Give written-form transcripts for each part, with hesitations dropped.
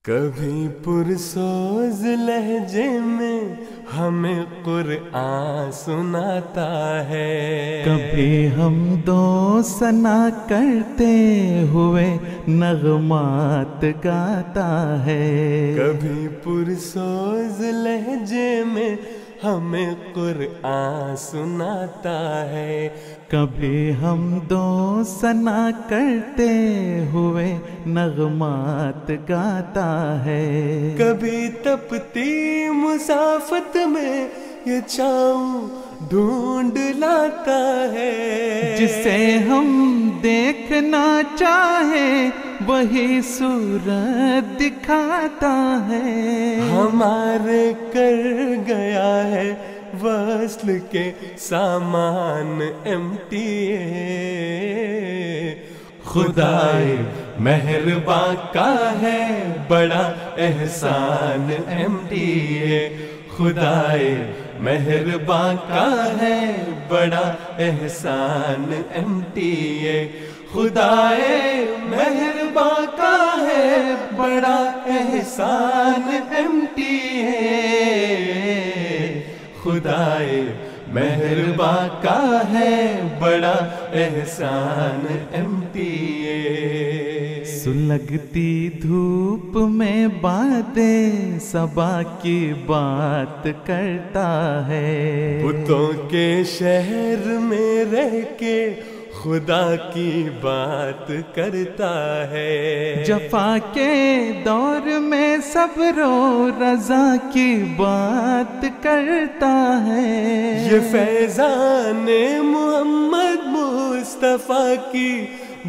کبھی پرسوز لہجے میں ہمیں قرآن سناتا ہے، کبھی ہم دو ثنا کرتے ہوئے نغمات گاتا ہے، کبھی پرسوز لہجے میں ہمیں قرآن سناتا ہے، کبھی ہم دو ثنا کرتے ہوئے نغمات گاتا ہے، کبھی تپتی مسافت میں یہ چھاؤں ڈھونڈ لاتا ہے، جسے ہم دیکھنا چاہے وہی صورت دکھاتا ہے، ہمارے کر گیا ہے وصل کے سامان امٹی ہے، خدائے مہرباں کا ہے بڑا احسان امٹی ہے، خدائے مہرباں کا ہے بڑا احسان امٹی ہے، خدائے مہرباں کا ہے بڑا احسان امٹی ہے، خدائے مہرباں کا ہے بڑا احسان امٹی ہے۔ سلگتی دھوپ میں بادیں صبا کی بات کرتا ہے، بتوں کے شہر میں رہ کے خدا کی بات کرتا ہے، جفا کے دور میں صبر و رضا کی بات کرتا ہے، یہ فیضان محمد مصطفیٰ کی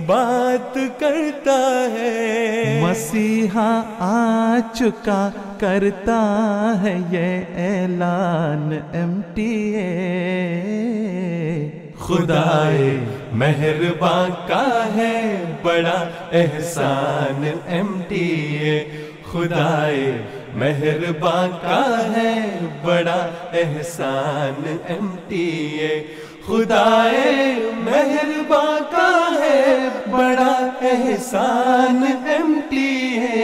بات کرتا ہے، مسیحا آ چکا کرتا ہے یہ اعلان MTA، خدائے مہرباں کا ہے بڑا احسان امٹی ہے، خدائے مہرباں کا ہے بڑا احسان امٹی ہے، خدائے مہرباں کا ہے بڑا احسان امٹی ہے،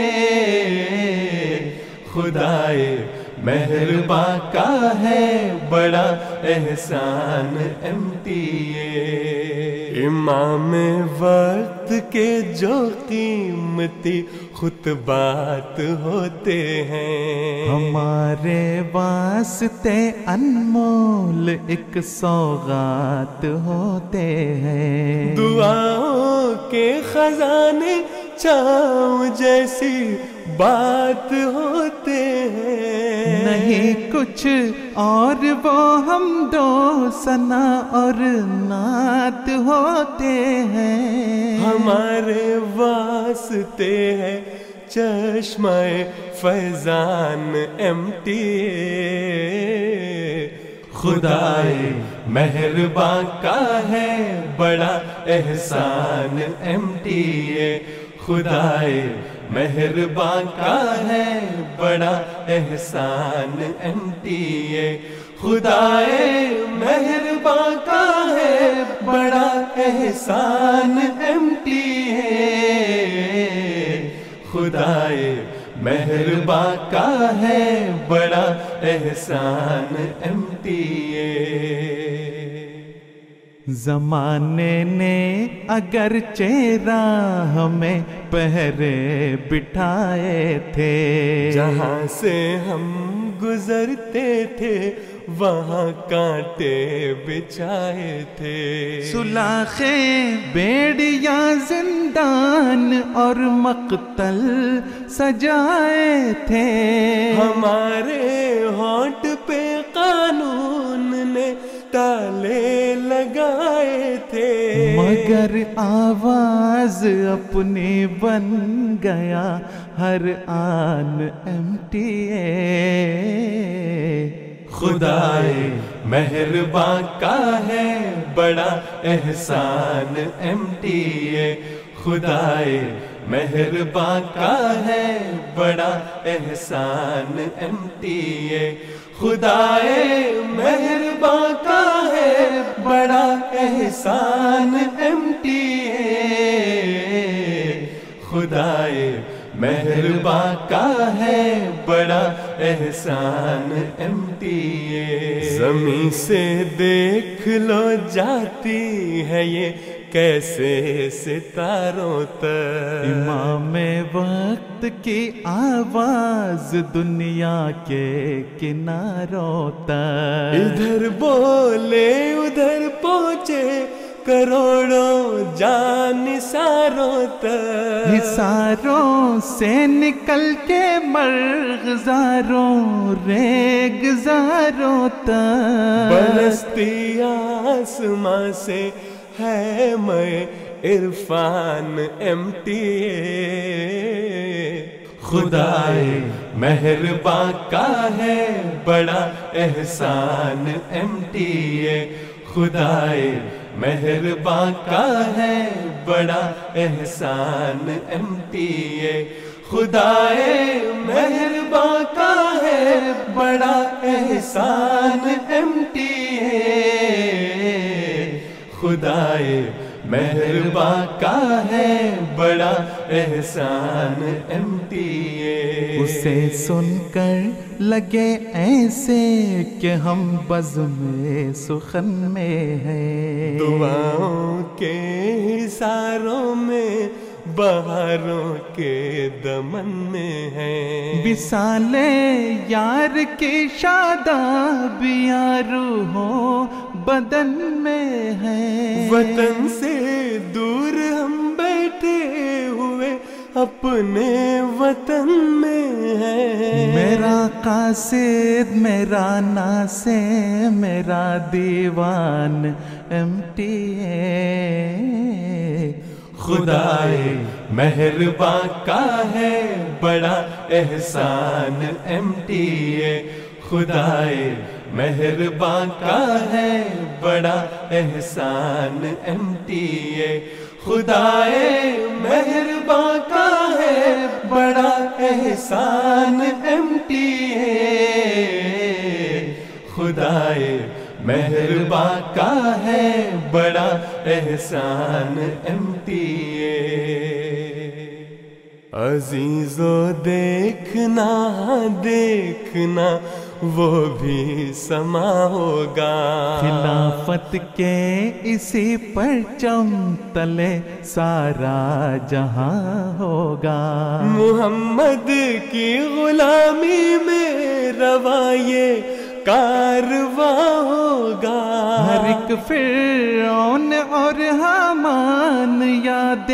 خدائے مہرباں کا ہے بڑا احسان امٹی ہے۔ امام وقت کے جو قیمتی خطبات ہوتے ہیں، ہمارے واسطے انمول ایک سوغات ہوتے ہیں، دعاؤں کے خزانے چھاؤں جیسی بات ہوتے ہیں، نہیں کچھ اور وہ ہم دو ثنا اور نعت ہوتے ہیں، ہمارے واسطے ہے چشمہ فیضان امٹی، خدائے مہرباں کا ہے بڑا احسان امٹی ہے، خدائے مہرباں کا ہے بڑا احسان امٹی ہے، خدائے مہرباں کا ہے بڑا احسان امٹی ہے، خدائے مہرباں کا ہے بڑا احسان امٹی ہے۔ زمانے نے اگر چہرہ ہمیں پہرے بٹھائے تھے، جہاں سے ہم گزرتے تھے وہاں کانٹے بچھائے تھے، سلاخیں بیڑیاں زندان اور مقتل سجائے تھے، ہمارے ہونٹ پہ قانون نے تالے لگائے تھے، مگر آواز اپنی بن گیا ہر آن MTA، خدائے مہرباں کا ہے بڑا احسان امٹی ہے، خدائے مہرباں کا ہے بڑا احسان امٹی ہے، خدائے مہرباں کا ہے بڑا احسان امٹی ہے، خدائے مہرباں کا ہے بڑا احسان MTA۔ زمین سے دیکھ لو جاتی ہے یہ کیسے ستاروں تک، امام وقت کی آواز دنیا کے کناروں تک، ادھر بولے ادھر پہنچے کروڑوں جان ساروں تک، حصاروں سے نکل کے مرغزاروں ریگزاروں تک، برستی آسماں سے ہے میں عرفان MTA۔ خدائے مہرباں کا ہے بڑا احسان MTA۔ خدائے مہرباں کا ہے بڑا احسان MTA۔ خدائے مہرباں کا ہے بڑا احسان MTA۔ خدائے مہرباں کا ہے بڑا احسان MTA۔ اسے سن کر لگے ایسے کہ ہم بزم سخن میں ہیں، دعاؤں کے حصاروں میں بہاروں کے دمن میں ہیں، وصال یار کی شاداب روحوں بدن میں ہے، وطن سے دور ہم بیٹھے ہوئے اپنے وطن میں ہیں، میرا قاصد میرا ناصر میرا دیوان MTA۔ خدائے مہرباں کا ہے بڑا احسان MTA۔ خدائے مہرباں کا ہے بڑا احسان MTA۔ خدائے مہرباں کا ہے بڑا احسان MTA۔ خدائے مہرباں کا ہے بڑا احسان MTA۔ عزیزو دیکھنا دیکھنا وہ بھی سما ہوگا، خلافت کے اسی پرچم تلے سارا جہاں ہوگا، محمد کی غلامی میں روایے کارواں ہوگا، ہر ایک فرعون اور حامان یاد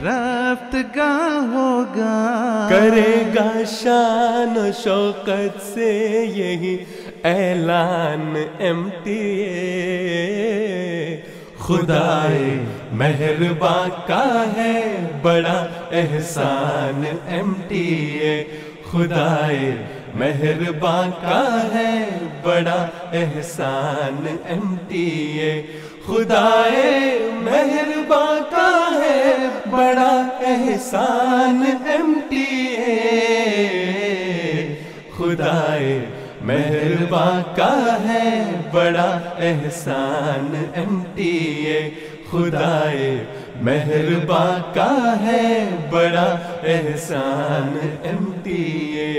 رفت گاہ ہوگا، کرے گا شان و شوقت سے یہی اعلان MTA۔ خدائے مہرباں کا ہے بڑا احسان MTA۔ خدائے مہرباں کا ہے بڑا احسان MTA۔ خدائے مہرباں کا ہے بڑا احسان MTA۔ خدائے مہرباں کا ہے بڑا احسان MTA۔ خدائے مہرباں کا ہے بڑا احسان MTA۔